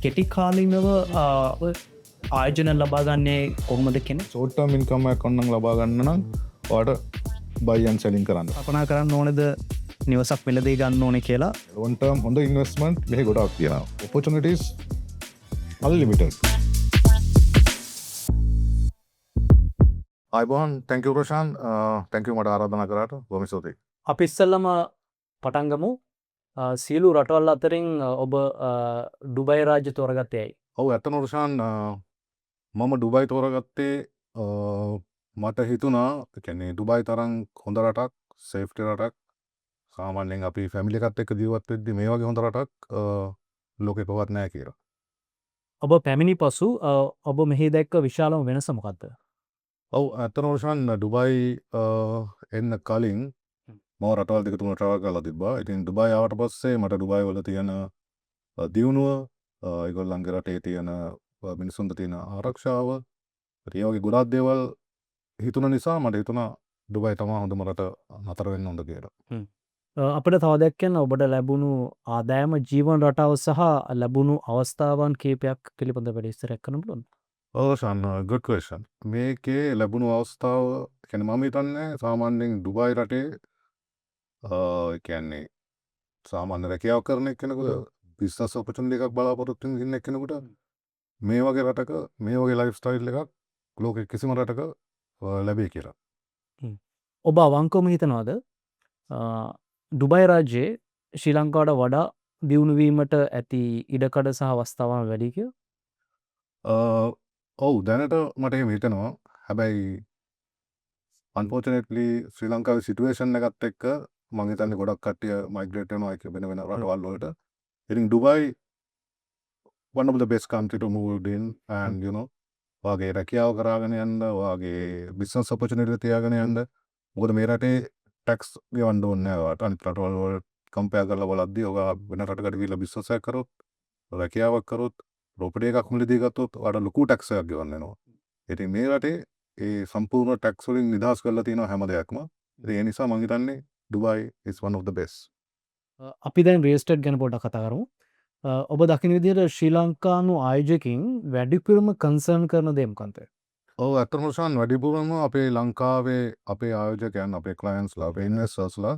කෙටි කාලිනව ආයෝජන ලබාගන්නේ කොහොමද කෙනෙ ෂෝට් ටර්ම් ඉන්කම් එකක් ඔන්නම් ලබා ගන්න නම් ඔයාලට buy and selling කරන්න. අපනා කරන්න ඕනද නිවසක් මිලදී ගන්න ඕනේ කියලා. long term හොඳ investment මෙහි ගොඩක් තියෙනවා. opportunities unlimited. අයිබෝන් thank you Roshan thank you මට ආරාධනා කරාට බොහොම ස්තුතියි. අපි ඉස්සෙල්ලම පටන් ගමු. සියලු රටවල් අතරින් ඔබ ඩුබයි රාජ්‍ය තෝරගත්තේ ඇයි? ඔව් ඇත්තම රොෂාන් මම ඩුබයි තෝරගත්තේ මට හිතුණා කියන්නේ ඩුබයි තරම් හොඳ රටක් සේෆ්ටි රටක් සාමාන්‍යයෙන් අපි ෆැමිලි එකත් එක්ක ජීවත් වෙද්දි මේ වගේ හොඳ රටක් ලෝකේ කොහෙවත් නැහැ කියලා. ඔබ පැමිණි පසු ඔබ මෙහි දැක්ක විශාලම වෙනස මොකක්ද? ඔව් ඇත්තම රොෂාන් ඩුබයි එන්න කලින් මම රටවල් දෙක තුනක් ට්‍රැවල් කරලා තිබ්බා. ඉතින් ඩුබයි ආවට පස්සේ මට ඩුබයි වල තියෙන දියුණුව ඒගොල්ලන්ගේ රටේ තියෙන මිනිසුන්ට තියෙන ආරක්ෂාව ඒ වගේ ගොඩාක් දේවල් හිතුන නිසා මට හිතුණා ඩුබයි තමයි හොඳම රට නතර වෙන්න හොඳ කියලා. අපිට තව දැක්කෙන ඔබට ලැබුණු ආදායම ජීවන රටාව සහ ලැබුණු අවස්ථාවන් කීපයක් පිළිබඳ වැඩි විස්තරයක් කරන්න පුළුවන්ද? ඔව් ෂාන් good question. මේකේ ලැබුණු අවස්ථාව කියන්නේ මම හිතන්නේ සාමාන්‍යයෙන් ඩුබයි රටේ කියන්නේ සාමාන්‍ය රැකියාව කරන එක්කෙනෙකුට බිස්නස් ඔපචුනිටි එකක් බලාපොරොත්තු වෙන ඉන්න එක්කෙනෙකුට මේ වගේ රටක මේ වගේ ලයිෆ් ස්ටයිල් එකක් ලෝකෙ කිසිම රටක ලැබෙයි කියලා. ඔබ අවංකවම හිතනවාද ඩුබයි රාජ්‍යයේ ශ්‍රී ලංකාවට වඩා දියුණුවීමට ඇති ඉඩකඩ සහ අවස්ථාවන් වැඩි කියලා? ඔව් දැනට මට එහෙම හිතෙනවා. හැබැයි අන්ෆෝචුනේට්ලි ශ්‍රී ලංකාවේ සිටුේෂන් එකත් එක්ක මම හිතන්නේ ගොඩක් කට්ටිය මයිග්‍රේට් වෙනවා ඒක වෙන වෙන රටවල් වලට. ඉතින් Dubai one of the best country to move in and you know ඔයාගේ රැකියාව කරාගෙන යන්න ඔයාගේ බිස්නස් ඔපචුනිටි තියාගෙන යන්න. මොකද මේ රටේ ටැක්ස් ගෙවන්න ඕනේ නැහැ ඔයාලට. අනිත් රටවල් වල කම්පෙයාර් කරලා බලද්දී ඔයා වෙන රටකට ගිහිල්ලා බිස්නස් එකක් කරොත් රැකියාවක් කරොත් ප්‍රොපර්ටි එකක් මිලදී ගත්තොත් ඔයාලට ලොකු ටැක්ස් එකක් ගෙවන්න වෙනවා. ඉතින් මේ රටේ ඒ සම්පූර්ණ ටැක්ස් වලින් නිදහස් කරලා තියෙනවා හැම දෙයක්ම. ඉතින් ඒ නිසා මම හිතන්නේ Dubai is one of the best. අපි දැන් රියල් එස්ටේට් ගැන පොඩ්ඩක් කතා කරමු. ඔබ දකින විදිහට ශ්‍රී ලංකානු ආයෝජකයින් වැඩිපුරම කන්සර්න් කරන දේ මොකක්ද? ඔව් ඇත්තටම ෂාන් වැඩිපුරම අපේ ලංකාවේ අපේ ආයෝජකයන් අපේ ක්ලයන්ට්ස්ලා අපේ ඉන්වෙස්ටර්ස්ලා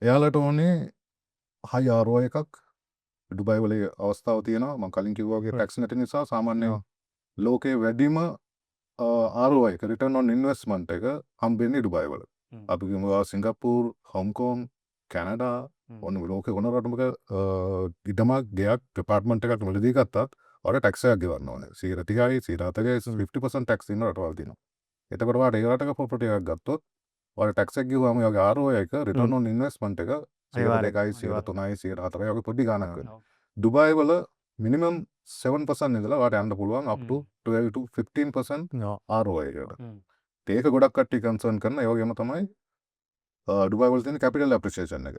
එයාලට ඕනේ හයි ROI එකක්. ඩුබයි වල අවස්ථාව තියෙනවා. මම කලින් කිව්වා වගේ ටැක්ස් නැති නිසා සාමාන්‍ය ලෝකේ වැඩිම ROI එක රිටර්න් ඔන් ඉන්වෙස්ට්මන්ට් එක හම්බෙන්නේ ඩුබයි වල. අපි කියමු සිංගප්පූර්, හොංකොං, කැනඩා ඔන්න ලෝකේ කොන රටමක ඉඩමක් ගෙයක් ඩිපාර්ට්මන්ට් එකක් මිලදී ගත්තත් ඔයාලට ටැක්ස් එකක් ගෙවන්න ඕනේ. 30%යි 30%යි 50% ටැක්ස් ඉන්න රටවල් තියෙනවා. එතකොට ඔයාලට ඒ රටක ප්‍රොපර්ටි එකක් ගත්තොත් ඔයාලට ටැක්ස් එක ගෙවුවාම ඔයාගේ ROI එක රිටර්න් ඔන් ඉන්වෙස්ට්මන්ට් එක 2%යි 3%යි 4%යි වගේ පොඩි ගාණක් වෙනවා. ඩුබයි වල මිනිමම් 7% ඉඳලා ඔයාලට යන්න පුළුවන් up to 12 to 15% ROI එකට. ඒක ගොඩක් කට්ටිය කන්සර්න් කරන ඒ වගේම තමයි ඩුබයි වල තියෙන කැපිටල් ඇප්‍රීසියේෂන් එක.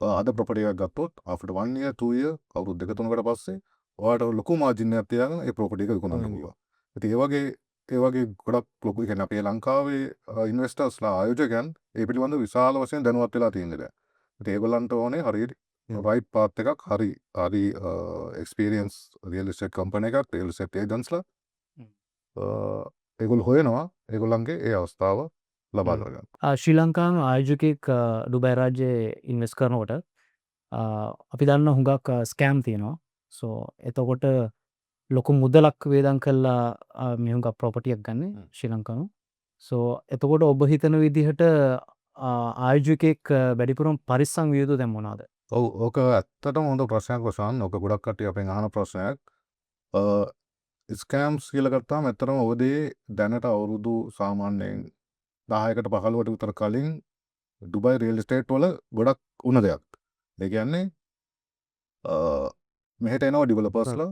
අද ප්‍රොපර්ටි එකක් ගත්තොත් after 1 year 2 year අවුරුදු දෙක තුනකට පස්සේ ඔයාලට ලොකු මාජින් එකක් තියාගෙන ඒ ප්‍රොපර්ටි එක විකුණන්න පුළුවන්. ඉතින් ඒ වගේ ගොඩක් ලොකු කියන්නේ අපේ ලංකාවේ ඉන්වෙස්ටර්ස්ලා ආයෝජකයන් ඒ පිළිබඳව විශාල වශයෙන් දැනුවත් වෙලා තියෙන දැන්. ඉතින් ඒගොල්ලන්ට ඕනේ හරියට රයිට් පාත් එකක් හරි එක්ස්පීරියන්ස් රියල් එස්ටේට් කම්පැනි එකක් රියල් එස්ටේට් ඒජන්ට්ස්ලා ඒගොල්ලෝ හොයනවා ඒගොල්ලන්ගේ ඒ අවස්ථාව ලබා ගන්න. ශ්‍රී ලංකානු ආයෝජකයෙක් ඩුබයි රාජ්‍යයේ ඉන්වෙස්ට් කරනකොට අපි දන්න හුඟක් ස්කෑම් තියෙනවා. සෝ එතකොට ලොකු මුදලක් වේදන් කල්ලා මෙහුඟ ප්‍රොපටියක් ගන්න ශ්‍රී ලංකානු. සෝ එතකොට ඔබ හිතන විදිහට ආයෝජකයෙක් වැඩිපුරම් පරිස්සම් විය යුතු දැන් මොනවාද? ඔව් ඕක ඇත්තටම හොඳ ප්‍රශ්නයක් වශයෙන් ඕක ගොඩක් කට්ටිය අපෙන් අහන ප්‍රශ්නයක්. ස්කෑම්ස් කියලා ගත්තාම ඇත්තටම ඔවදී දැනට අවුරුදු සාමාන්‍යයෙන් 10කට 15කට විතර කලින් ඩුබයි රියල් එස්ටේට් වල ගොඩක් වුණ දෙයක්. ඒ කියන්නේ මෙහෙට එනවා ඩිවෙලොපර්ස්ලා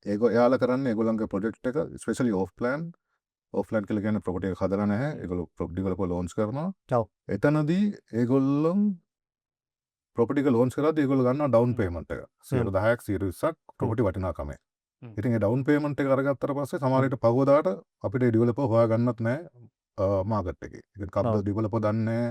එයාලා කරන්නේ ඒගොල්ලන්ගේ ප්‍රොජෙක්ට් එක ස්පෙෂලි ඔෆ් ප්ලෑන් කියලා කියන්නේ ප්‍රොපර්ටි එක හදලා නැහැ. ඒගොල්ලෝ ඩිවෙලොපර් ලොන්ච් කරනවා. එතනදී ඒගොල්ලෝ ප්‍රොපර්ටි එක ලොන්ච් කරද්දී ඒගොල්ලෝ ගන්නවා ඩවුන් පේමන්ට් එක. 10%ක් 20%ක් ප්‍රොපර්ටි වටිනාකමේ. ඉතින් ඒ ඩවුන් පේමන්ට් එක අරගත්තට පස්සේ සමහර විට පහවදාට අපිට ඩිවෙලොපර් හොයාගන්නත් නැහැ මාකට් එකේ. ඉතින් කවුද ඩිවෙලොපර් දන්නේ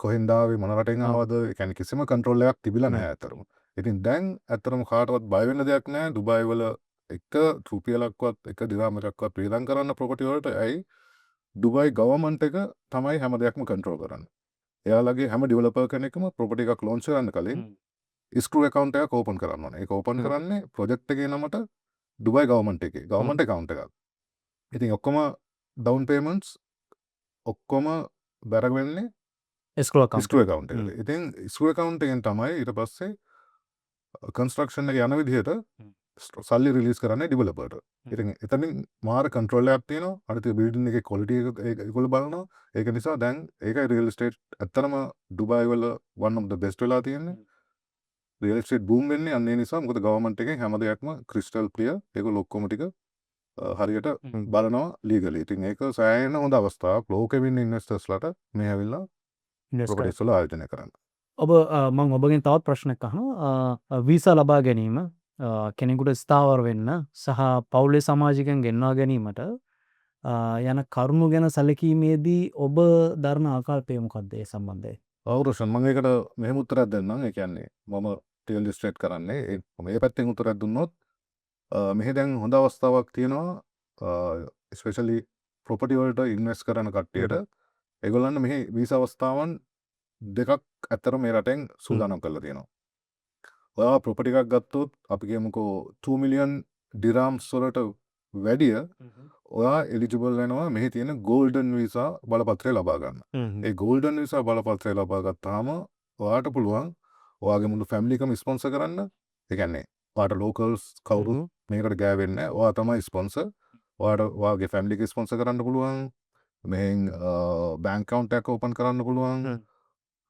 කොහෙන්ද ආවේ මොන රටෙන් ආවද? ඒ කියන්නේ කිසිම කන්ට්‍රෝල් එකක් තිබිලා නැහැ අතරම. ඉතින් දැන් ඇත්තටම කාටවත් බය වෙන්න දෙයක් නැහැ. ඩුබායි වල එක රුපියලක්වත් එක දිරාමයක්වත් වේදම් කරන්න ප්‍රොපර්ටි වලට. ඇයි? ඩුබායි ගවර්න්මන්ට් එක තමයි හැම දෙයක්ම කන්ට්‍රෝල් කරන්නේ. එයාලගේ හැම ඩෙවලොපර් කෙනෙක්ම ප්‍රොපර්ටි එකක් ලොන්ච් කරන්න කලින් ස්ක්‍රූ account එකක් ඕපන් කරන්න ඕනේ. ඒක ඕපන් කරන්නේ ප්‍රොජෙක්ට් එකේ නමට ඩුබායි ගවර්න්මන්ට් එකේ. ගවර්න්මන්ට් account එකක්. ඉතින් ඔක්කොම ඩවුන් පේමන්ට්ස් ඔක්කොම බැර වෙන්නේ escrow account ස්ක්‍රූ account එකට. ඉතින් ස්ක්‍රූ account එකෙන් තමයි ඊට පස්සේ කන්ස්ට්‍රක්ෂන් එක යන විදිහට සල්ලි රිලීස් කරන්නේ ඩෙවලොපර්ට. ඉතින් එතනින් මාර කන්ට්‍රෝල් එකක් තියෙනවා. අනිත් බිල්ඩින් එකේ ක්වොලිටි එක ඒගොල්ලෝ බලනවා. ඒක නිසා දැන් ඒකයි රියල් එස්ටේට් ඇත්තටම ඩුබායි වල one of the best වෙලා තියෙන්නේ. රියල් එස්ටේට් බූම් වෙන්නේ අන්න ඒ නිසා. මොකද ගවර්න්මන්ට් එකෙන් හැම දෙයක්ම ක්‍රිස්ටල් ක්ලියර්. ඒගොල්ලෝ ඔක්කොම ටික හරියට බලනවා ලීගලි. ඉතින් ඒක සෑහෙන හොඳ අවස්ථාවක් ලෝකෙ ඉන්න ඉන්වෙස්ටර්ස්ලාට මේ ඇවිල්ලා ප්‍රොපර්ටිස් වල ආයෝජනය කරන්න. ඔබ මං ඔබගෙන් තවත් ප්‍රශ්නයක් අහනවා. වීසා ලබා ගැනීම කෙනෙකුට ස්ථාවර වෙන්න සහ පවුලේ සමාජිකයන් ගෙන්වා ගැනීමට යන කරුණු ගැන සැලකීමේදී ඔබ දරන ආකල්පය මොකක්ද ඒ සම්බන්ධයෙන්? ඔව් රොෂන්, මම ඒකට මෙහෙම උත්තරයක් දෙන්නම්. ඒ කියන්නේ මම රියල් එස්ටේට් කරන්නේ. මේ පැත්තෙන් උත්තරයක් දුන්නොත් මෙහි දැන් හොඳ අවස්ථාවක් තියෙනවා ස්පෙෂලි ප්‍රොපර්ටි වලට ඉන්වෙස්ට් කරන කට්ටියට. ඒගොල්ලන්ට මෙහි වීසා අවස්ථාවන් දෙකක් ඇත්තටම මේ රටෙන් සූදානම් කරලා තියෙනවා. ඔයා ප්‍රොපර්ටි එකක් ගත්තොත් අපි කියමුකෝ 2 මිලියන් ඩිරාම්ස් වලට වැඩිය ඔයා එලිජිබල් වෙනවා මෙහි තියෙන ගෝල්ඩන් වීසා බලපත්‍රය ලබා ගන්න. ඒ ගෝල්ඩන් වීසා බලපත්‍රය ලබා ගත්තාම ඔයාට පුළුවන් ඔයාගේ මුළු ෆැමිලි එකම ස්පොන්සර් කරන්න. ඒ කියන්නේ ඔයාට ලෝකල්ස් කවුරුත් මේකට ගෑවෙන්නේ නැහැ. ඔයා තමයි ස්පොන්සර්. ඔයාට ඔයාගේ ෆැමිලි එක ස්පොන්සර් කරන්න පුළුවන්. මෙහෙන් බැංක් account එකක් ඕපන් කරන්න පුළුවන්.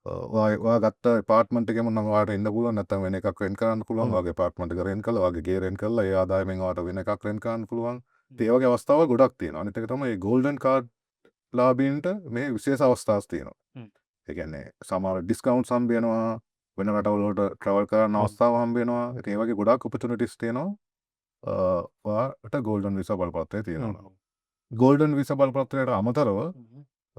ඔයා ගත්ත ඇපාර්ට්මන්ට් එකේම නම් ඔයාට ඉන්න පුළුවන්. නැත්නම් වෙන එකක් රෙන්ට් කරන්න පුළුවන්. ඔයාගේ ඇපාර්ට්මන්ට් එක රෙන්ට් කරලා ඔයාගේ ගේ රෙන්ට් කරලා ඒ ආදායමෙන් ඔයාට වෙන එකක් රෙන්ට් කරන්න පුළුවන්. ඒ වගේ අවස්ථාවල් ගොඩක් තියෙනවා. අනිත් එක තමයි මේ ගෝල්ඩන් කාඩ් ලාභීන්ට මේ විශේෂ අවස්ථාස් තියෙනවා. ඒ කියන්නේ සමහර ඩිස්කවුන්ට්ස් හම්බ වෙනවා. වෙන රටවල් වලට ට්‍රැවල් කරන්න අවස්ථාව හම්බ වෙනවා. ඉතින් ඒ වගේ ගොඩක් ඔපචුනිටිස් තියෙනවා. ඔයාට ගෝල්ඩන් වීසා බලපත්‍රය තියෙනවා. ගෝල්ඩන් වීසා බලපත්‍රයට අමතරව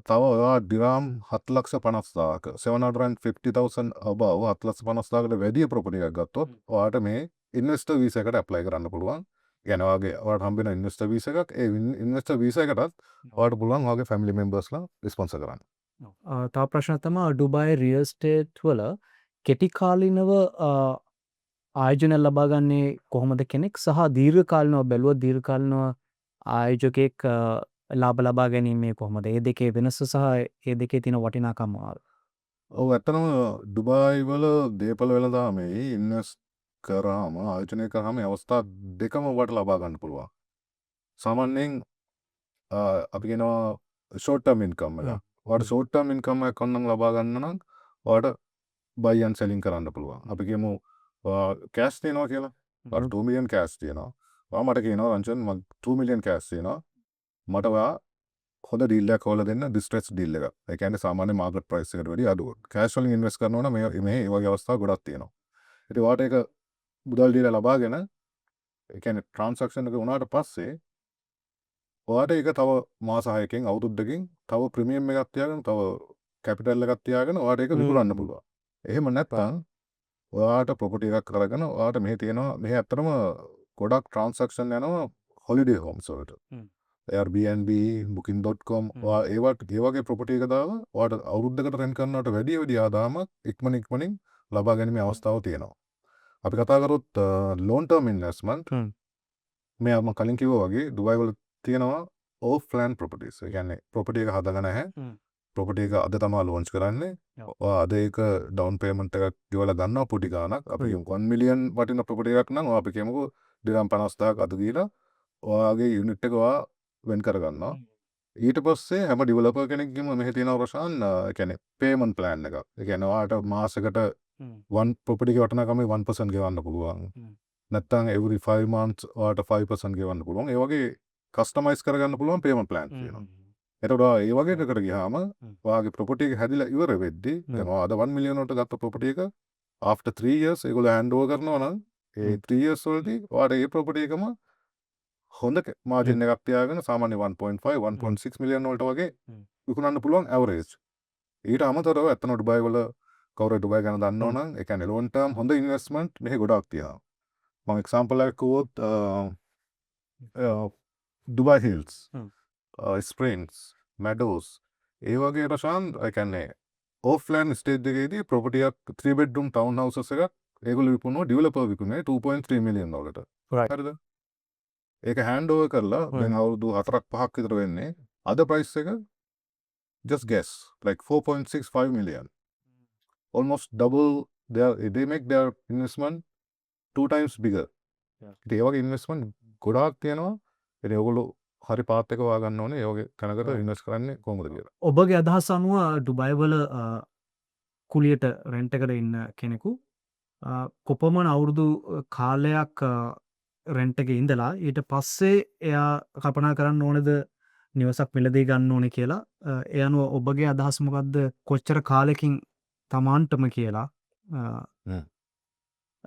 තව ඔයා ඩිරාම් 7,50,000ක 750,000 above 7,50,000කට වැඩිය ප්‍රොපර්ටි එකක් ගත්තොත් ඔයාට මේ ඉන්වෙස්ටර් වීසා එකට ඇප්ලයි කරන්න පුළුවන්. කියන්නේ ඔයාට හම්බ වෙන ඉන්වෙස්ටර් වීසා එකක්. ඒ ඉන්වෙස්ටර් වීසා එකටත් ඔයාට පුළුවන් ඔයාගේ ෆැමිලි මෙම්බර්ස්ලා ස්පොන්සර් කරන්න. තව ප්‍රශ්න තමයි ඩුබායි රියල් එස්ටේට් වල කෙටි කාලිනව ආයෝජන ලබා ගන්නේ කොහොමද කෙනෙක් සහ දීර්ඝ කාලිනව බැලුවොත් දීර්ඝ කාලිනව ආයෝජකෙක් ලාභ ලබා ගැනීමේ කොහොමද? ඒ දෙකේ වෙනස සහ ඒ දෙකේ තියෙන වටිනාකම මොනවාද? ඔව්, ඇත්තටම ඩුබායි වල දේපල වෙළඳාමේ ඉන්වෙස්ට් කරාම ආයෝජනය කරාම අවස්ථා දෙකම ඔයාට ලබා ගන්න පුළුවන්. සාමාන්‍යයෙන් අපි කියනවා ෂෝට් ටර්ම් ඉන්කම් එක. ඔයාට ෂෝට් ටර්ම් ඉන්කම් එකක් ඔන්නම් ලබා ගන්න නම් ඔයාට බයි ඇන්ඩ් සෙලින් කරන්න පුළුවන්. අපි කියමු කෑෂ් තියෙනවා කියලා. ඔයාට 2 මිලියන් කෑෂ් තියෙනවා. ඔයා මට කියනවා රංජන් මම 2 මිලියන් කෑෂ් තියෙනවා. මට ඔයා හොඳ ඩීල් එකක් හොයලා දෙන්න, ඩිස්ට්‍රෙස් ඩීල් එකක්. ඒ කියන්නේ සාමාන්‍ය මාකට් ප්‍රයිස් එකට වැඩිය අඩුව. කෑෂ් වලින් ඉන්වෙස්ට් කරනවා නම් මේ ඒ වගේ අවස්ථා ගොඩක් තියෙනවා. ඉතින් ඔයාට ඒක මුදල් දීලා ලබාගෙන ඒ කියන්නේ ට්‍රාන්සැක්ෂන් එක වුණාට පස්සේ ඔයාට ඒක තව මාස 6කින් අවුරුද්දකින් තව ප්‍රීමියම් එකක් තියාගෙන තව කැපිටල් එකක් තියාගෙන ඔයාට ඒක විකුණන්න පුළුවන්. එහෙම නැත්නම් ඔයාට ප්‍රොපර්ටි එකක් කරගෙන ඔයාට මෙහි තියෙනවා මෙහි ඇත්තටම ගොඩක් ට්‍රාන්සැක්ෂන් යනවා හොලිඩේ හෝම්ස් වලට. Airbnb, booking.com ඒ වගේ ප්‍රොපර්ටි එක දාලා ඔයාට අවුරුද්දකට රෙන්ට් කරනවට වැඩි ආදායමක් ඉක්මනින් ලබා ගැනීමේ අවස්ථාව තියෙනවා. අපි කතා කරොත් ලෝන් ටර්ම් ඉන්වෙස්ට්මන්ට් මේ මම කලින් කිව්වා වගේ ඩුබායි වල තියෙනවා ඕෆ් ප්ලෑන් ප්‍රොපර්ටිස්. ඒ කියන්නේ ප්‍රොපර්ටි එක හදගෙන නැහැ. ප්‍රොපර්ටි එක අද තමයි ලොන්ච් කරන්නේ. ඔයා අද ඒක ඩවුන් පේමන්ට් එකක් ගෙවලා ගන්නවා පොඩි ගාණක්. අපි 1 මිලියන් වටින ප්‍රොපර්ටි එකක් නම් ඔයා අපි කියමුකෝ දිරම් 50,000ක් අද දීලා ඔයාගේ යුනිට් එක ඔයා වෙන් කරගන්නවා. ඊට පස්සේ හැම ඩිවලොපර් කෙනෙක්ගේම මෙහි තියෙනවා රොෂාන් කියන්නේ පේමන්ට් ප්ලෑන් එකක්. ඒ කියන්නේ ඔයාට මාසෙකට one ප්‍රොපර්ටි එකේ වටිනාකමේ 1% ගෙවන්න පුළුවන්. නැත්නම් every 5 months ඔයාට 5% ගෙවන්න පුළුවන්. ඒ වගේ කස්ටමයිස් කරගන්න පුළුවන් පේමන්ට් ප්ලෑන් තියෙනවා. එතකොට ඒ වගේ එකකට ගියාම ඔයාගේ ප්‍රොපර්ටි එක හැදිලා ඉවර වෙද්දී දැන් ඔයා අද 1 මිලියන් වලට ගත්ත ප්‍රොපර්ටි එක after 3 years ඒගොල්ලෝ hand over කරනවා නම් ඒ 3 years වලදී ඔයාට ඒ ප්‍රොපර්ටි එකම හොඳ මාජින් එකක් තියාගෙන සාමාන්‍ය 1.5 1.6 මිලියන් වලට වගේ විකුණන්න පුළුවන් ඇවරේජ්. ඊට අමතරව ඇත්තම ඩුබායි වල කවුරු ඩුබයි ගැන දන්නවනම් ඒ කියන්නේ long term හොඳ ඉන්වෙස්ට්මන්ට් මෙහි ගොඩක් තියෙනවා. මම එක්සාම්පල් එකක් කිව්වොත් ඩුබයි හිල්ස්, ස්ප්‍රින්ග්ස්, මැඩෝස් ඒ වගේ රශාන් ඒ කියන්නේ ඕෆ්ලෑන්ඩ් ස්ටේජ් එකේදී ප්‍රොපර්ටියක් 3 bedroom town houses එකක් ඒගොල්ලෝ විකුණුවා ඩිවෙලොපර් විකුණුවේ $2.3 million වලට. Right. හරිද? ඒක හෑන්ඩ් ඕවර් කරලා දැන් අවුරුදු 4ක් 5ක් විතර වෙන්නේ. අද ප්‍රයිස් එක just guess like 4.65 million. Almost double they make their investment 2 times bigger. ඒ වගේ ඉන්වෙස්ට්මන්ට් ගොඩාක් තියෙනවා. ඉතින් ඔයගොල්ලෝ හරි පාත් එක හොයාගන්න ඕනේ ඒ වගේ තැනකට ඉන්වෙස්ට් කරන්නේ කොහොමද කියලා. ඔබගේ අදහස් අනුව ඩුබයි වල කුලියට රෙන්ට් එකට ඉන්න කෙනෙකු කොපමණ අවුරුදු කාලයක් රෙන්ට් එකේ ඉඳලා ඊට පස්සේ එයා කල්පනා කරන්න ඕනේද නිවසක් මිලදී ගන්න ඕනේ කියලා ඒ අනුව ඔබගේ අදහස් මොකද්ද කොච්චර කාලෙකින් තමාන්ටම කියලා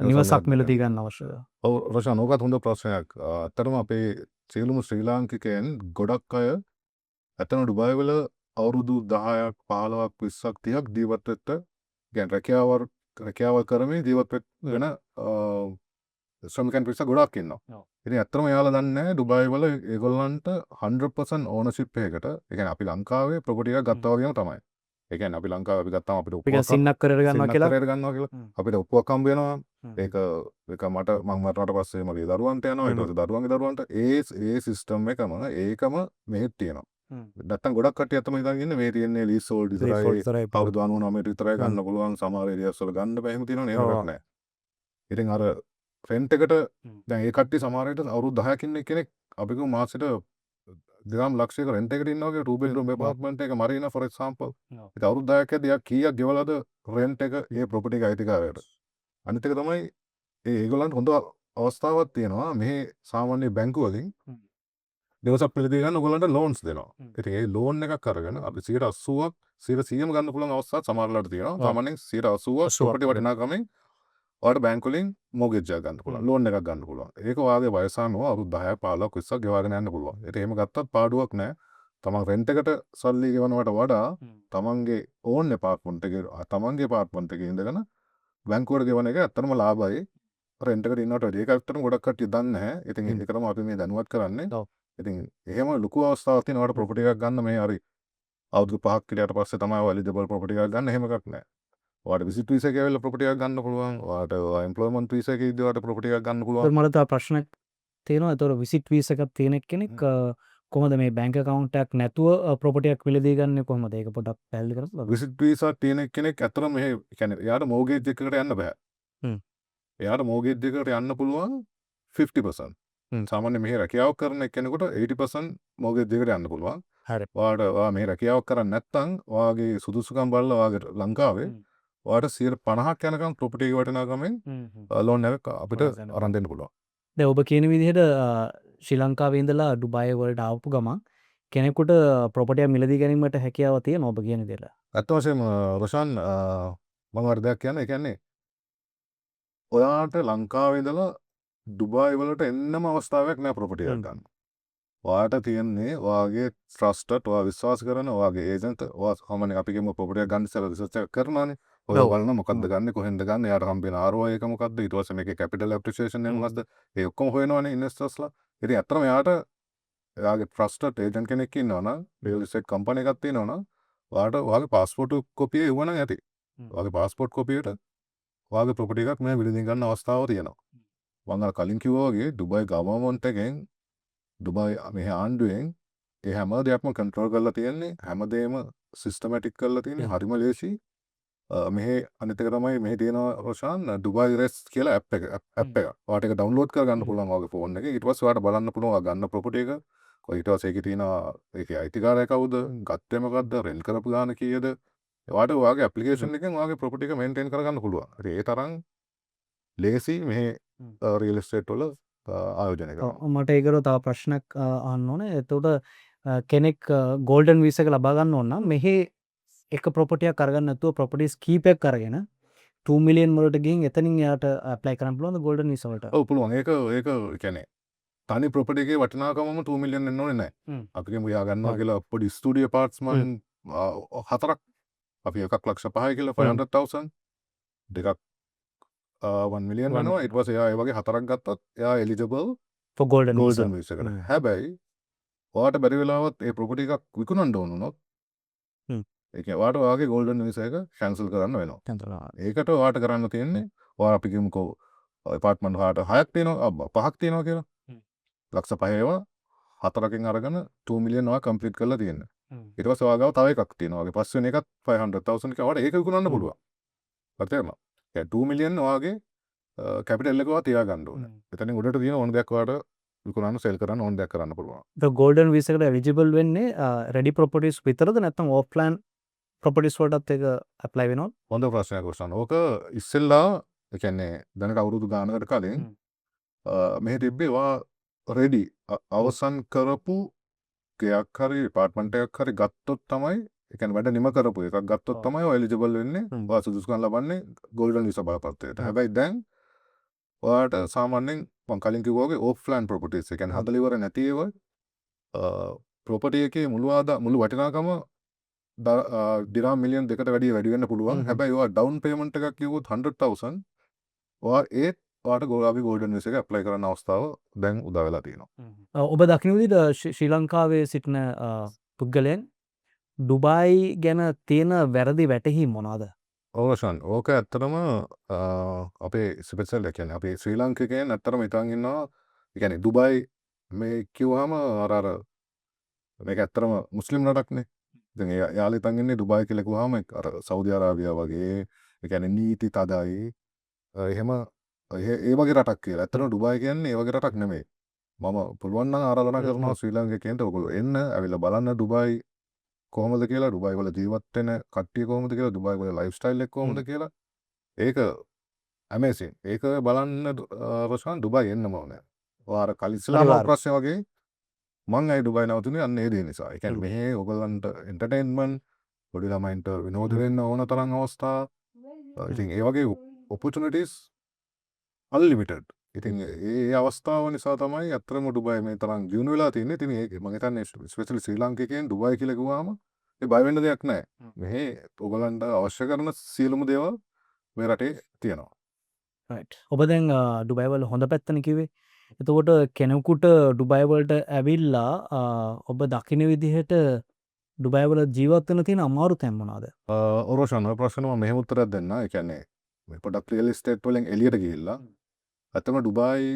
නිවසක් මිලදී ගන්න අවශ්‍යද? ඔව් රොෂාන් ඕකත් හොඳ ප්‍රශ්නයක්. ඇත්තටම අපේ සියලුම ශ්‍රී ලාංකිකයන් ගොඩක් අය ඇත්තම ඩුබයි වල අවුරුදු 10ක් 15ක් 20ක් 30ක් ජීවත් වෙච්ච කියන්නේ රැකියාව කරමින් ජීවත් වෙන ශ්‍රමිකයන් පිරිසක් ගොඩක් ඉන්නවා. ඉතින් ඇත්තටම එයාලා දන්නේ නැහැ ඩුබයි වල ඒගොල්ලන්ට 100% ඕනර්ෂිප් එකකට ඒ කියන්නේ අපි ලංකාවේ ප්‍රොපර්ටි එකක් ගත්තා වගේම තමයි. ඒ කියන්නේ අපි ලංකාවේ අපි ගත්තාම අපිට ඔප්පුවක් සින්නක් කරගෙන ගන්නවා කියලා අපිට ඔප්පුවක් හම්බ වෙනවා. ඒක මට මම මරණට පස්සේ මගේ දරුවන්ට යනවා ඊට පස්සේ දරුවන්ගේ දරුවන්ට ඒ සිස්ටම් එකම ඒකම මෙහෙත් තියෙනවා. නැත්තම් ගොඩක් කට්ටිය තමයි හිතන් ඉන්නේ මේ තියෙන්නේ ලීස් හෝල්ඩ් විතරයි අවුරුදු 99ට විතරයි ගන්න පුළුවන් සමහර ඒරියාස් වල ගන්න බෑ එහෙම තියෙනවනේ ඒකක් නෑ. ඉතින් අර රෙන්ට් එකට දැන් ඒ කට්ටිය සමහර විට අවුරුදු 10ක් ඉන්න කෙනෙක් අපි කිව්ව මාසෙට දෙනම් ලක්ෂයක රෙන්ට් එකට ඉන්නවා කියලා 2 bedroom apartment එක මරීනා for example. ඒක අවුරුදු 10ක් ඇද්දී යා කීයක් ගෙවලාද රෙන්ට් එක ඒ ප්‍රොපර්ටි එක අයිතිකාරයට. අනිත් එක තමයි ඒගොල්ලන්ට හොඳ අවස්ථාවක් තියෙනවා මෙහි සාමාන්‍ය බැංකු වලින් දවසක් පිළිදී ගන්න ඔයගොල්ලන්ට ලෝන්ස් දෙනවා. ඉතින් ඒ ලෝන් එකක් අරගෙන අපි 80ක් 100%ම ගන්න පුළුවන් අවස්ථා සමහරලාට තියෙනවා. සාමාන්‍යයෙන් 80ක් ප්‍රොපර්ටි වටිනාකමෙන් ඔයාලට බැංකු වලින් මෝගේජ් එකක් ගන්න පුළුවන්. ලෝන් එකක් ගන්න පුළුවන්. ඒක ඔයාගේ වයස අනුව අවුරුදු 10ක් 15ක් 20ක් ගෙවාගෙන යන්න පුළුවන්. ඉතින් එහෙම ගත්තත් පාඩුවක් නැහැ. තමන් රෙන්ට් එකට සල්ලි ගෙවනවට වඩා තමන්ගේ ඕන් එපාර්ට්මන්ට් එකේ තමන්ගේ එපාර්ට්මන්ට් එකේ ඉඳගෙන බැංකුවට ගෙවන එක ඇත්තටම ලාභයි. රෙන්ට් එකට ඉන්නවට වැඩිය ඒක ඇත්තටම ගොඩක් කට්ටිය දන්නේ නැහැ. ඉතින් ඒකටම අපි මේ දැනුවත් කරන්නේ. ඉතින් එහෙම ලොකු අවස්ථාවක් තියෙනවා ප්‍රොපර්ටි එකක් ගන්න මේ හරි අවුරුදු 5ක් ඊට පස්සේ තමයි ඔය එලිජිබල් ප්‍රොපර්ටි එකක් ගන්න එහෙම එකක් නැහැ. ඔයාලට විසිට් වීසා එකේ ඇවිල්ලා ප්‍රොපර්ටි එකක් ගන්න පුළුවන්. ඔයාලට එම්ප්ලොයිමන්ට් වීසා එකේ ඉඳලා ඔයාලට ප්‍රොපර්ටි එකක් ගන්න පුළුවන්. මට තව ප්‍රශ්නයක් තියෙනවා. ඒතකොට විසිට් වීසා එකක් තියෙන කෙනෙක් කොහොමද මේ බැංක් account එකක් නැතුව ප්‍රොපර්ටි එකක් මිලදී ගන්නේ කොහොමද? ඒක පොඩ්ඩක් පැහැදිලි කරන්න. විසිට් වීසා තියෙන කෙනෙක් ඇත්තටම මෙහෙ කියන්නේ එයාට මෝගේජ් එකකට යන්න බෑ. එයාට මෝගේජ් එකකට යන්න පුළුවන් 50%. සාමාන්‍ය මෙහි රැකියාවක් කරන කෙනෙකුට 80% මෝගේජ් එකකට යන්න පුළුවන්. හරි. ඔයා මෙහි රැකියාවක් කරන්නේ නැත්නම් ඔයාගේ සුදුසුකම් බලලා ඔයාගේ ලංකාවේ ඔයාට 50ක් යනකම් ප්‍රොපර්ටි එක වටිනාකමෙන් ලෝන් එකක් අපිට අරන් දෙන්න පුළුවන්. දැන් ඔබ කියන විදිහට ශ්‍රී ලංකාවේ ඉඳලා ඩුබයි වලට ආපු ගමන් කෙනෙකුට ප්‍රොපර්ටි එක මිලදී ගැනීමට හැකියාව තියෙනවා ඔබ කියන විදිහට. ඇත්ත වශයෙන්ම රොෂාන් මම වර දෙයක් කියන්නේ ඒ කියන්නේ ඔයාට ලංකාවේ ඉඳලා ඩුබයි වලට එන්නම අවස්ථාවක් නැහැ ප්‍රොපර්ටි එකක් ගන්න. ඔයාට තියෙන්නේ ඔයාගේ ට්‍රස්ටඩ් ඔයා විශ්වාස කරන ඔයාගේ ඒජන්ට් ඔයා සාමාන්‍යයෙන් අපි කියමු ප්‍රොපර්ටි එකක් ගන්න ඉස්සෙල්ලා රිසර්ච් එකක් කරනවානේ. ඔය බලන මොකද්ද ගන්න කොහෙන්ද ගන්න එයාට හම්බෙන ROI එක මොකද්ද ඊට පස්සේ මේකේ කැපිටල් ඇප්‍රීසියේෂන් එක මොකද්ද ඒ ඔක්කොම හොයනවානේ ඉන්වෙස්ටර්ස්ලා. ඉතින් අත්‍තරම එයාට එයාගේ ට්‍රස්ටඩ් ඒජන්ට් කෙනෙක් ඉන්නවනම් රියල් එස්ටේට් කම්පැනි එකක් තියෙනවනම් ඔයාට ඔයාගේ පාස්පෝර්ට් කොපිය එවනම් ඇති. ඔයාගේ පාස්පෝර්ට් කොපියට ඔයාගේ ප්‍රොපර්ටි එකක් මේ විලදී ගන්න අවස්ථාව තියෙනවා. මම අර කලින් කිව්වා වගේ ඩුබයි ගවර්න්මන්ට් එකෙන් ඩුබයි මෙහි ආණ්ඩුවෙන් ඒ හැම දෙයක්ම කන්ට්‍රෝල් කරලා තියෙන්නේ හැමදේම සිස්ටමැටික් කරලා තියෙන්නේ හරිම ලේසි. මෙහි අනිත් එක තමයි මෙහි තියෙන රොෂාන් ඩුබයි රෙස් කියලා ඇප් එක. ඔයාට ඒක ඩවුන්ලෝඩ් කරගන්න පුළුවන් ඔයාගේ ෆෝන් එකේ. ඊට පස්සේ ඔයාට බලන්න පුළුවන් ඔයා ගන්න ප්‍රොපර්ටි එක. ඊට පස්සේ ඒකේ තියෙන ඒකේ අයිතිකාරය කවුද? ගත්තේ මොකද්ද? රෙන්ට් කරපු ගාන කීයද? ඔයාට ඔයාගේ ඇප්ලිකේෂන් එකෙන් ඔයාගේ ප්‍රොපර්ටි එක මේන්ටේන් කරගන්න පුළුවන්. ඒ තරම් ලේසි මෙහි රියල් එස්ටේට් වල ආයෝජනය කරනවා. මට ඒකට තව ප්‍රශ්නයක් අහන්න ඕනේ. එතකොට කෙනෙක් ගෝල්ඩන් වීසා එක ලබා ගන්න ඕන නම් මෙහි එක ප්‍රොපර්ටියක් අරගන්න නැතුව ප්‍රොපර්ටිස් කීපයක් අරගෙන 2 මිලියන් වලට ගිහින් එතනින් එයාට ඇප්ලයි කරන්න පුළුවන්ද ගෝල්ඩන් වීසා වලට? ඔව් පුළුවන්. ඒක කියන්නේ තනි ප්‍රොපර්ටි එකේ වටිනාකමම 2 මිලියන් එන්න ඕනේ නැහැ. අපි කියමු යා ගන්නවා කියලා පොඩි ස්ටුඩියෝ පාර්ට්ස් මන් 4ක් අපි 1.5 ලක්ෂ කියලා 500,000 දෙකක් 1 මිලියන් One වෙනවා. ඊට පස්සේ එයා ඒ වගේ 4ක් ගත්තොත් එයා eligible for golden visa. Golden visa එකට. හැබැයි ඔයාට බැරි වෙලාවත් ඒ ප්‍රොපර්ටි එකක් විකුණන්න ඕන වුණොත් Hmm. ඒ කියන්නේ ඔයාට ඔයාගේ ගෝල්ඩන් වීසා එක කැන්සල් කරන්න වෙනවා. ඒකට ඔයාට කරන්න තියෙන්නේ ඔයා අපි කියමුකෝ ඇපාර්ට්මන්ට් ඔයාට 6ක් තියෙනවා 5ක් තියෙනවා කියලා. ලක්ෂ 5 ඒවා 4කින් අරගෙන 2 මිලියන් ඔයා කම්ප්ලීට් කරලා තියෙනවා. ඊට පස්සේ ඔයා ගාව තව එකක් තියෙනවා. ඔයාගේ පස්වෙනි එකත් 500,000 එක ඔයාට ඒක විකුණන්න පුළුවන්. හරි තේරුණා? ඒ 2 මිලියන් ඔයාගේ කැපිටල් එක ඔයා තියාගන්න ඕනේ. එතනින් උඩට තියෙන ඕන දෙයක් ඔයාට විකුණන්න සෙල් කරන්න ඕන දෙයක් කරන්න පුළුවන්. The golden visa එකට eligible වෙන්නේ ready properties විතරද නැත්නම් off plan properties වලටත් ඒක apply වෙනවද? හොඳ ප්‍රශ්නයක් වස්තන. ඕක ඉස්සෙල්ලා ඒ කියන්නේ දැනට අවුරුදු ගානකට කලින් මෙහෙ තිබ්බේ ඔයා රෙඩි අවසන් කරපු ගයක් හරි ඇපාර්ට්මන්ට් එකක් හරි ගත්තොත් තමයි ඒ කියන්නේ වැඩ නිම කරපු එකක් ගත්තොත් තමයි ඔය එලිජිබල් වෙන්නේ. ඔයා සුදුසුකම් ලබන්නේ ගෝල්ඩන් වීසා බලපත්‍රයට. හැබැයි දැන් ඔයාට සාමාන්‍යයෙන් මම කලින් කිව්වා වගේ ඕෆ් ප්ලෑන් ප්‍රොපර්ටිස් ඒ කියන්නේ හදලා ඉවර නැති ඒවා ප්‍රොපර්ටි එකේ මුළු වටිනාකම දිරාම් මිලියන් 2කට වැඩි වෙන්න පුළුවන්. හැබැයි ඔයා ඩවුන් පේමන්ට් එකක් කිව්වොත් 100,000 ඔයා ඔයාට අපි ගෝල්ඩන් වීසා එක ඇප්ලයි කරන්න අවස්ථාව දැන් උදා වෙලා තියෙනවා. ඔබ දකින විදිහට ශ්‍රී ලංකාවේ සිටින පුද්ගලයන් ඩුබායි ගැන තියෙන වැරදි වැටහීම් මොනවාද? ඕෂන් ඕක ඇත්තටම අපේ ස්පෙෂල් ඒ කියන්නේ අපේ ශ්‍රී ලාංකිකයන් ඇත්තටම හිතන් ඉන්නවා ඒ කියන්නේ ඩුබායි මේ කිව්වම අර මේක ඇත්තටම මුස්ලිම් රටක්නේ. දැන් යාළුවෝ හිතන් ඉන්නේ ඩුබායි කියලා කිව්වම අර සෞදි අරාබියා වගේ ඒ කියන්නේ නීති තදයි එහෙම ඒ වගේ රටක් කියලා. ඇත්තටම ඩුබායි කියන්නේ ඒ වගේ රටක් නෙමෙයි. මම පුළුවන් නම් ආරාධනා කරනවා ශ්‍රී ලාංකිකයන්ට ඔයගොල්ලෝ එන්න ඇවිල්ලා බලන්න ඩුබායි කොහොමද කියලා, ඩුබායි වල ජීවත් වෙන කට්ටිය කොහොමද කියලා, ඩුබායි වල ලයිෆ් ස්ටයිල් එක කොහොමද කියලා. ඒක ඇමේසින්. ඒක බලන්න රොෂාන් ඩුබායි එන්නම ඕනේ. ඔයාර කලිස්ලාම ප්‍රශ්න වගේ මං ඇයි ඩුබායි නවතුනේ අන්න ඒ දේ නිසා. ඒ කියන්නේ මෙහි ඔයගොල්ලන්ට එන්ටර්ටේන්මන්ට් පොඩි ළමයින්ට විනෝද වෙන්න ඕන තරම් අවස්ථා. ඉතින් ඒ වගේ ඔපචුනිටිස් අන්ලිමිටඩ්. ඉතින් ඒ අවස්ථාව නිසා තමයි අත්‍තරම ඩුබායි මේ තරම් දියුණු වෙලා තියෙන්නේ. ඉතින් ඒක මම හිතන්නේ ස්පෙෂලි ශ්‍රී ලාංකිකයන් ඩුබායි කියලා කිව්වම ඒ බය වෙන්න දෙයක් නැහැ. මෙහි ඔයගලන්ට අවශ්‍ය කරන සියලුම දේවල් මේ රටේ තියෙනවා. රයිට්. ඔබ දැන් ඩුබායි වල හොඳ පැත්තනේ කිව්වේ. එතකොට කෙනෙකුට ඩුබායි වලට ඇවිල්ලා ඔබ දකින විදිහට ඩුබායි වල ජීවත් වෙන තියෙන අමාරු තැන් මොනවාද? ඔරෝෂන් ඔය ප්‍රශ්න මම මෙහෙම උත්තරයක් දෙන්න. ඒ කියන්නේ මේ පොඩක් රියල් එස්ටේට් වලින් එළියට ගිහිල්ලා ඇත්තම ඩුබායි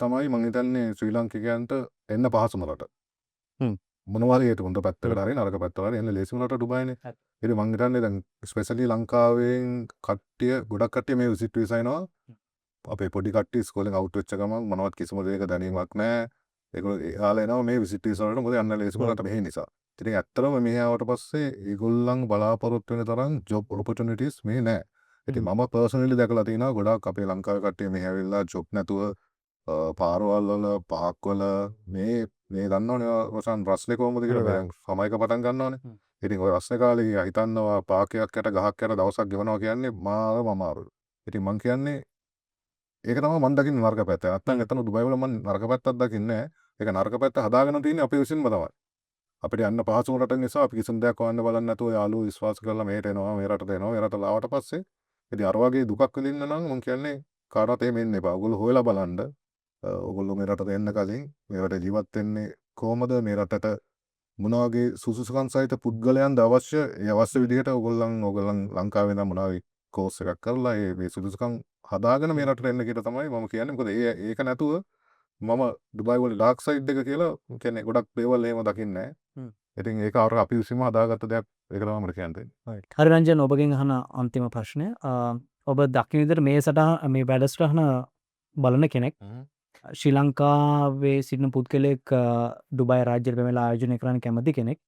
තමයි මං හිතන්නේ ශ්‍රී ලාංකිකයන්ට එන්න පහසුම රට. මොනවා හරි හේතු හොඳ පැත්තකට හරි නරක පැත්තකට හරි එන්න ලේසිම රට ඩුබායිනේ. ඉතින් මං හිතන්නේ දැන් ස්පෙෂලි ලංකාවෙන් කට්ටිය ගොඩක් කට්ටිය මේ විසිට් වීසා එනවා. අපේ පොඩි කට්ටිය ඉස්කෝලෙන් අවුට් වෙච්ච ගමන් මොනවත් කිසිම දෙයක දැනීමක් නැහැ. ඒගොල්ලෝ එයාලා එනවා මේ විසිට් වීසා වලට මොකද යන්න ලේසිම රට මෙහි නිසා. ඉතින් ඇත්තටම මෙහි ආවට පස්සේ ඒගොල්ලන් බලාපොරොත්තු වෙන තරම් ජොබ් ඔපචුනිටිස් මේ නැහැ. ඉතින් මම පර්සනලි දැකලා තියෙනවා ගොඩාක් අපේ ලංකාවේ කට්ටිය මෙහි ඇවිල්ලා ජොබ් නැතුව පාරවල් වල පහක් වල මේ දන්නවනේ රොෂාන් රස්නේ කොහොමද කියලා දැන් සමයක පටන් ගන්නවනේ. ඉතින් ඔය රස්නේ කාලේ හිතන්නවා පාකයක් යට ගහක් යට දවසක් ගෙවනවා කියන්නේ මාරම අමාරුයි. ඉතින් මං කියන්නේ ඒක තමයි මම දකින්නේ නරක පැත්ත. නැත්තම් එතන ඩුබායි වල මම නරක පැත්තක් දකින්නේ නැහැ. ඒක නරක පැත්ත හදාගෙන තියෙන්නේ අපේ විසින්ම තමයි. අපිට යන්න පහසු රට නිසා අපි කිසිම දෙයක් හොයන්න බලන්නේ නැතුව යාළුවෝ විශ්වාස කරලා මෙහෙට එනවා මේ රටට එනවා මේ රටට ආවට පස්සේ ඉතින් අර වගේ දුකක් විඳින්න නම් මම කියන්නේ කාටවත් එහෙම එන්න එපා. ඔයගොල්ලෝ හොයලා බලන්න. ඔයගොල්ලෝ මේ රටට එන්න කලින් මේ රටේ ජීවත් වෙන්නේ කොහොමද මේ රටට මොන වගේ සුසුසුකම් සහිත පුද්ගලයන්ද අවශ්‍ය ඒ අවශ්‍ය විදිහට ඔයගොල්ලන් ලංකාවේ ඉඳන් මොනවා කෝස් එකක් කරලා මේ සුදුසුකම් හදාගෙන මේ රටට එන්න කියලා තමයි මම කියන්නේ. මොකද ඒක නැතුව මම ඩුබායි වල ඩාර්ක් සයිඩ් එක කියලා කියන්නේ ගොඩක් දේවල් එහෙම දකින්නේ නැහැ. ඉතින් ඒක අර අපි විසින්ම හදාගත්ත දෙයක්. ඒක තමයි මට කියන්න තියෙන්නේ. හරි රංජන් ඔබගෙන් අහන අන්තිම ප්‍රශ්නය. ඔබ දකින විදිහට මේ වැඩසටහන බලන කෙනෙක් ශ්‍රී ලංකාවේ සිටින පුද්ගලයෙක් ඩුබායි රාජ්‍යයට පැමිණලා ආයෝජනය කරන්න කැමති කෙනෙක්.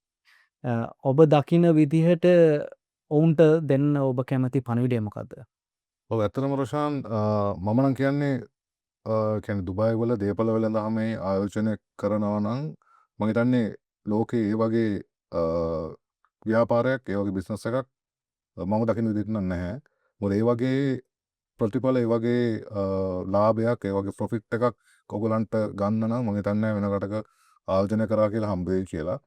ඔබ දකින විදිහට ඔවුන්ට දෙන්න ඔබ කැමති පණිවිඩය මොකද්ද? ඔව් ඇත්තටම රොෂාන් මම නම් කියන්නේ කියන්නේ දුබායි වල දේපල වෙළඳාමේ ආයෝජනය කරනවා නම් මම හිතන්නේ ලෝකේ ඒ වගේ ව්‍යාපාරයක් ඒ වගේ බිස්නස් එකක් මම දකින්න විදිහට නම් නැහැ. මොකද ඒ වගේ ප්‍රතිඵල ඒ වගේ ලාභයක් ඒ වගේ ප්‍රොෆිට් එකක් ඔයගලන්ට ගන්න නම් මම හිතන්නේ වෙන රටක ආයෝජනය කරා කියලා හම්බ වෙයි කියලා.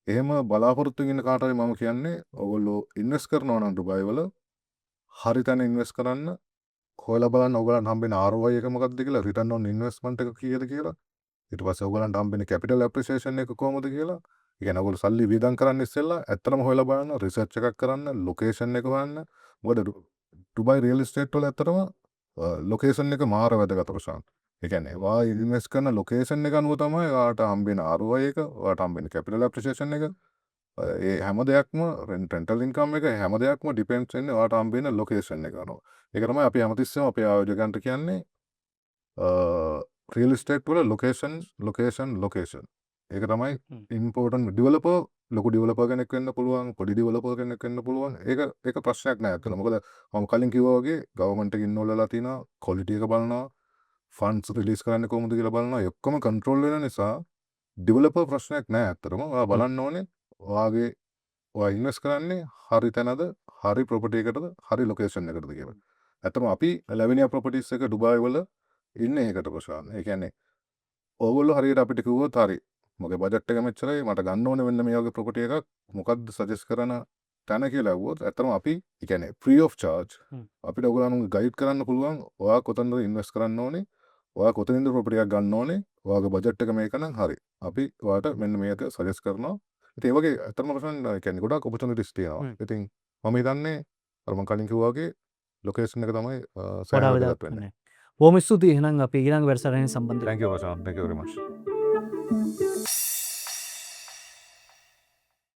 එහෙම බලාපොරොත්තු වෙන කාට හරි මම කියන්නේ ඔයගොල්ලෝ ඉන්වෙස්ට් කරනවා නම් ඩුබායි වල හරි තැන ඉන්වෙස්ට් කරන්න හොයලා බලන්න ඔයගලන්ට හම්බෙන ROI එක මොකක්ද කියලා රිටර්න් ඔන් ඉන්වෙස්ට්මන්ට් එක කීයද කියලා ඊට පස්සේ ඔයගලන්ට හම්බෙන කැපිටල් ඇප්‍රීසියේෂන් එක කොහොමද කියලා ඒ කියන්නේ ඔයගොල්ලෝ සල්ලි වියදම් කරන්න ඉස්සෙල්ලා ඇත්තටම හොයලා බලන්න රිසර්ච් එකක් කරන්න ලොකේෂන් එක හොයන්න මොකද ඩුබයි රියල් එස්ටේට් වල ඇත්තටම ලොකේෂන් එක මාර වැදගත් ප්‍රශාන්ත් ඒ කියන්නේ වා ඉන්වෙස්ට් කරන ලොකේෂන් එක අනුව තමයි ඔයාට හම්බෙන ROI එක ඔයාට හම්බෙන කැපිටල් ඇප්‍රීසියේෂන් එක ඒ හැම දෙයක්ම රෙන්ටල් ඉන්කම් එක හැම දෙයක්ම ඩිපෙන්ඩ්ස් වෙන්නේ ඔයාට හම්බෙන ලොකේෂන් එක අනුව. ඒක තමයි අපි හැමතිස්සෙම අපේ ආයෝජකයන්ට කියන්නේ රියල් එස්ටේට් වල ලොකේෂන්. ඒක තමයි ඉම්පෝර්ටන්ට් ඩෙවලොපර් ලොකු ඩෙවලොපර් කෙනෙක් වෙන්න පුළුවන් පොඩි ඩෙවලොපර් කෙනෙක් වෙන්න පුළුවන්. ඒක ප්‍රශ්නයක් නෑ අතන. මොකද මම කලින් කිව්වා වගේ ගවර්න්මන්ට් එකකින් ඉන්වෝල්ව් වෙලා තිනවා ක්වොලිටි එක බලනවා ෆන්ඩ්ස් රිලීස් කරන්නේ කොහොමද කියලා බලනවා. ඒ ඔක්කොම කන්ට්‍රෝල් වෙන නිසා ඩෙවලොපර් ප්‍රශ්නයක් නෑ අතරම. ඔයා බලන්න ඕනේ ඔයාගේ ඔයා ඉන්වෙස්ට් කරන්නේ හරි තැනද හරි ප්‍රොපර්ටි එකටද හරි ලොකේෂන් එකටද කියලා. ඇත්තම අපි ලැවිනියා ප්‍රොපර්ටිස් එක ඩුබායි වල ඉන්නේ ඒකට ප්‍රශාන්ත්. ඒ කියන්නේ ඕගොල්ලෝ හරියට අපිට කිව්වොත් හරි මගේ බජට් එක මෙච්චරයි මට ගන්න ඕනේ මෙන්න මේ වගේ ප්‍රොපර්ටි එකක් මොකක්ද සජෙස්ට් කරන තැන කියලා ඇහුවොත් ඇත්තම අපි ඒ කියන්නේ ෆ්‍රී ඔෆ් චාර්ජ් අපිට ඔයගොල්ලන්ව ගයිඩ් කරන්න පුළුවන් ඔයා කොතනද ඉන්වෙස්ට් කරන්න ඕනේ ඔයා කොතනින්ද ප්‍රොපර්ටි එකක් ගන්න ඕනේ ඔයාගේ බජට් එක මේක නම් හරි අපි ඔයාට මෙන්න මේක සජෙස්ට් කරනවා. ඉතින් ඒ වගේ ඇත්තම ප්‍රශ්න ඒ කියන්නේ ගොඩාක් ඔපචුනිටිස් තියෙනවා. ඉතින් මම හිතන්නේ අර මම කලින් කිව්වා වගේ ලොකේෂන් එක තමයි වඩා සෑහෙන වැදගත් වැදගත් වෙන්නේ. වෙන්නේ. බොහොම ස්තුතියි එහෙනම් අපි ඊළඟ වැඩසටහනේ සම්බන්ධ Thank you Prashant. Thank you very much.